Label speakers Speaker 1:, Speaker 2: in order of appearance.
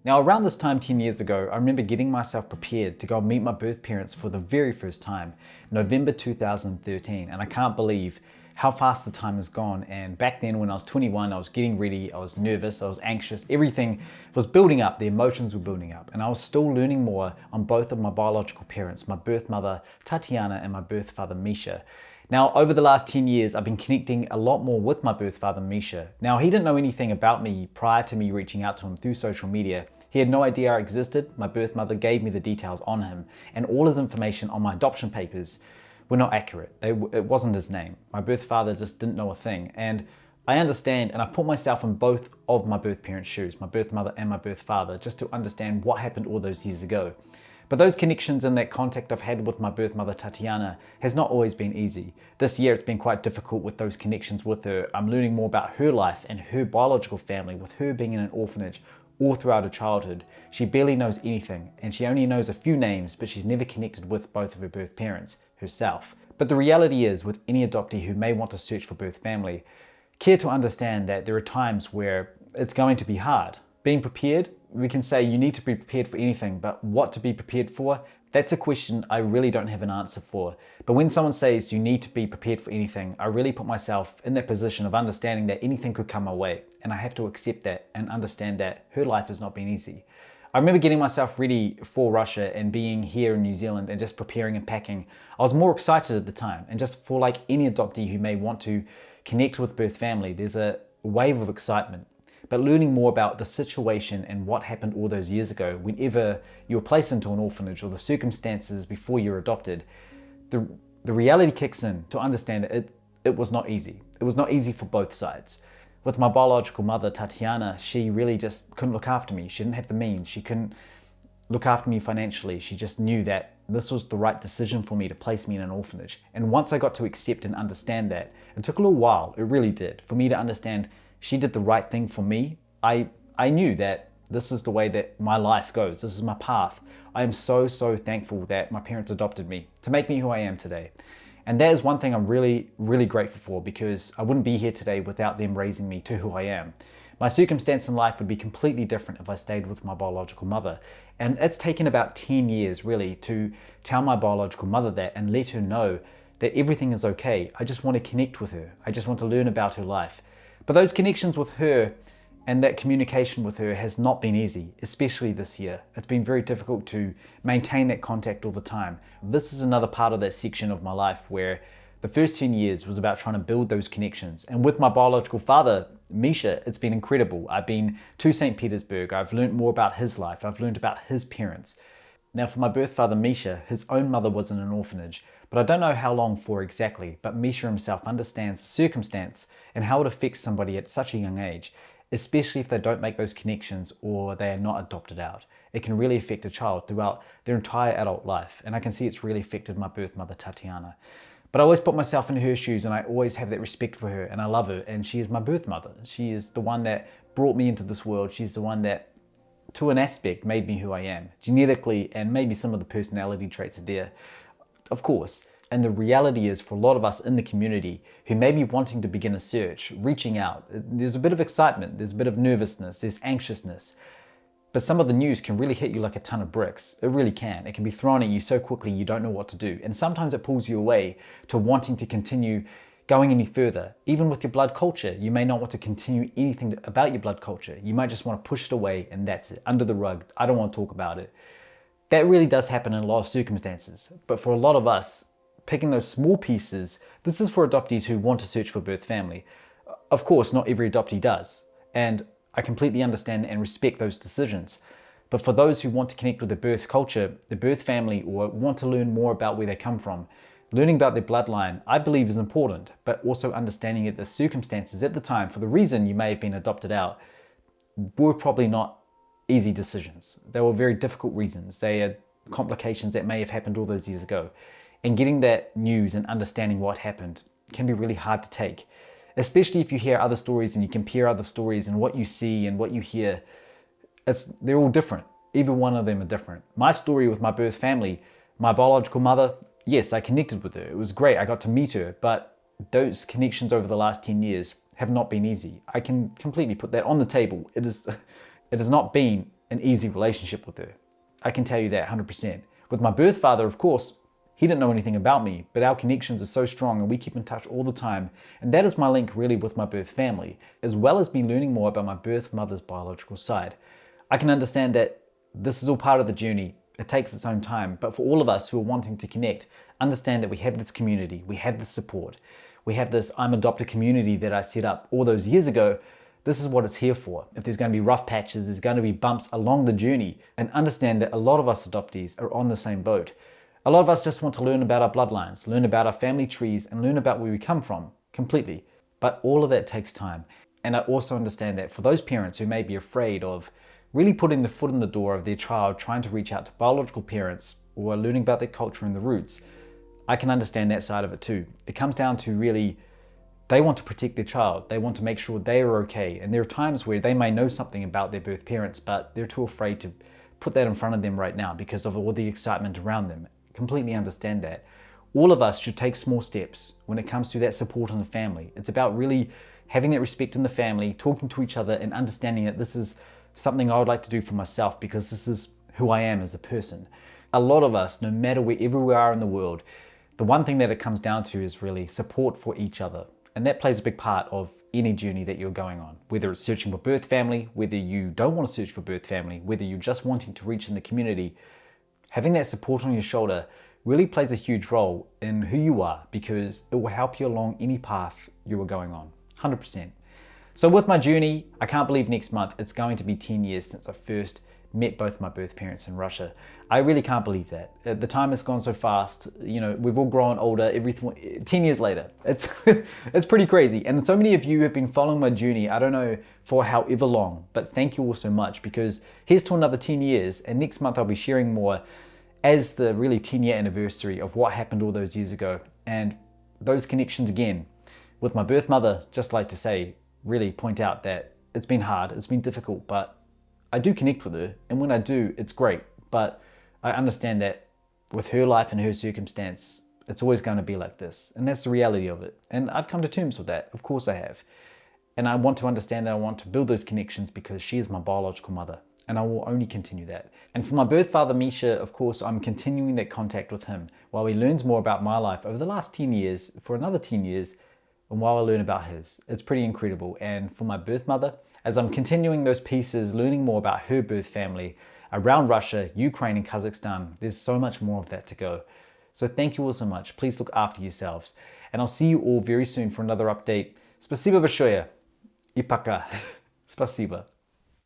Speaker 1: Now, around this time 10 years ago, I remember getting myself prepared to go meet my birth parents for the very first time, November 2013, and I can't believe how fast the time has gone. And back then when I was 21, I was getting ready, I was nervous, I was anxious, everything was building up, the emotions were building up, and I was still learning more on both of my biological parents, my birth mother Tatiana and my birth father Misha. Now, over the last 10 years, I've been connecting a lot more with my birth father, Misha. Now, he didn't know anything about me prior to me reaching out to him through social media. He had no idea I existed. My birth mother gave me the details on him, and all his information on my adoption papers were not accurate. It wasn't his name. My birth father just didn't know a thing. And I understand, and I put myself in both of my birth parents' shoes, my birth mother and my birth father, just to understand what happened all those years ago. But those connections and that contact I've had with my birth mother Tatiana has not always been easy. This year it's been quite difficult with those connections with her. I'm learning more about her life and her biological family, with her being in an orphanage all throughout her childhood. She barely knows anything, and she only knows a few names, but she's never connected with both of her birth parents herself. But the reality is, with any adoptee who may want to search for birth family, care to understand that there are times where it's going to be hard. Being prepared, we can say you need to be prepared for anything, but what to be prepared for, that's a question I really don't have an answer for. But when someone says you need to be prepared for anything, I really put myself in that position of understanding that anything could come my way, and I have to accept that and understand that her life has not been easy. I remember getting myself ready for Russia and being here in New Zealand and just preparing and packing. I was more excited at the time, and just for like any adoptee who may want to connect with birth family, there's a wave of excitement. But learning more about the situation and what happened all those years ago, whenever you were placed into an orphanage, or the circumstances before you're adopted, the reality kicks in to understand that it was not easy. It was not easy for both sides. With my biological mother, Tatiana, she really just couldn't look after me. She didn't have the means. She couldn't look after me financially. She just knew that this was the right decision for me to place me in an orphanage. And once I got to accept and understand that, it took a little while, it really did, for me to understand she did the right thing for me. I knew that this is the way that my life goes. This is my path. I am so thankful that my parents adopted me to make me who I am today. And that is one thing I'm really grateful for, because I wouldn't be here today without them raising me to who I am. My circumstance in life would be completely different if I stayed with my biological mother. And it's taken about 10 years really to tell my biological mother that and let her know that everything is okay. I just want to connect with her. I just want to learn about her life. But those connections with her and that communication with her has not been easy, especially this year. It's been very difficult to maintain that contact all the time. This is another part of that section of my life where the first 10 years was about trying to build those connections. And with my biological father, Misha, it's been incredible. I've been to St. Petersburg. I've learned more about his life. I've learned about his parents. Now, for my birth father, Misha, his own mother was in an orphanage, but I don't know how long for exactly, but Misha himself understands the circumstance and how it affects somebody at such a young age, especially if they don't make those connections or they are not adopted out. It can really affect a child throughout their entire adult life, and I can see it's really affected my birth mother, Tatiana. But I always put myself in her shoes, and I always have that respect for her, and I love her, and she is my birth mother. She is the one that brought me into this world. She's the one that, to an aspect, made me who I am. Genetically, and maybe some of the personality traits are there, of course. And the reality is, for a lot of us in the community who may be wanting to begin a search, reaching out, there's a bit of excitement, there's a bit of nervousness, there's anxiousness. But some of the news can really hit you like a ton of bricks. It really can. It can be thrown at you so quickly you don't know what to do. And sometimes it pulls you away to wanting to continue going any further. Even with your blood culture, you may not want to continue anything about your blood culture. You might just want to push it away, and that's it, under the rug. I don't want to talk about it. That really does happen in a lot of circumstances. But for a lot of us, picking those small pieces, this is for adoptees who want to search for birth family. Of course, not every adoptee does, and I completely understand and respect those decisions. But for those who want to connect with the birth culture, the birth family, or want to learn more about where they come from, learning about their bloodline, I believe is important, but also understanding that the circumstances at the time, for the reason you may have been adopted out, were probably not easy decisions. They were very difficult reasons. They had complications that may have happened all those years ago. And getting that news and understanding what happened can be really hard to take, especially if you hear other stories and you compare other stories, and what you see and what you hear, they're all different. Either one of them are different. My story with my birth family, my biological mother, yes, I connected with her. It was great. I got to meet her, but those connections over the last 10 years have not been easy. I can completely put that on the table. It has not been an easy relationship with her. I can tell you that 100%. With my birth father, of course, he didn't know anything about me, but our connections are so strong and we keep in touch all the time. And that is my link really with my birth family, as well as me learning more about my birth mother's biological side. I can understand that this is all part of the journey. It takes its own time, but for all of us who are wanting to connect, understand that we have this community, we have this support, we have this I'm Adopted community that I set up all those years ago. This is what it's here for. If there's going to be rough patches, there's going to be bumps along the journey, and understand that a lot of us adoptees are on the same boat. A lot of us just want to learn about our bloodlines, learn about our family trees, and learn about where we come from completely. But all of that takes time. And I also understand that for those parents who may be afraid of really putting the foot in the door of their child, trying to reach out to biological parents or learning about their culture and the roots, I can understand that side of it too. It comes down to really, they want to protect their child. They want to make sure they are okay. And there are times where they may know something about their birth parents, but they're too afraid to put that in front of them right now because of all the excitement around them. Completely understand that. All of us should take small steps when it comes to that support in the family. It's about really having that respect in the family, talking to each other and understanding that this is something I would like to do for myself because this is who I am as a person. A lot of us, no matter wherever we are in the world, the one thing that it comes down to is really support for each other. And that plays a big part of any journey that you're going on, whether it's searching for birth family, whether you don't want to search for birth family, whether you're just wanting to reach in the community. Having that support on your shoulder really plays a huge role in who you are because it will help you along any path you are going on, 100%. So with my journey, I can't believe next month it's going to be 10 years since I first met both my birth parents in Russia. I really can't believe that. The time has gone so fast. You know, we've all grown older, everything, 10 years later. It's it's pretty crazy. And so many of you have been following my journey, I don't know for however long, but thank you all so much because here's to another 10 years. And next month I'll be sharing more as the really 10-year anniversary of what happened all those years ago. And those connections again, with my birth mother, just like to say, really point out that it's been hard, it's been difficult, but I do connect with her, and when I do, it's great. But I understand that with her life and her circumstance, it's always going to be like this. And that's the reality of it. And I've come to terms with that. Of course I have. And I want to understand that I want to build those connections because she is my biological mother. And I will only continue that. And for my birth father, Misha, of course, I'm continuing that contact with him while he learns more about my life over the last 10 years, for another 10 years, and while I learn about his. It's pretty incredible. And for my birth mother, as I'm continuing those pieces, learning more about her birth family around Russia, Ukraine, and Kazakhstan, there's so much more of that to go. So thank you all so much. Please look after yourselves. And I'll see you all very soon for another update. Спасибо большое. И пока. Спасибо.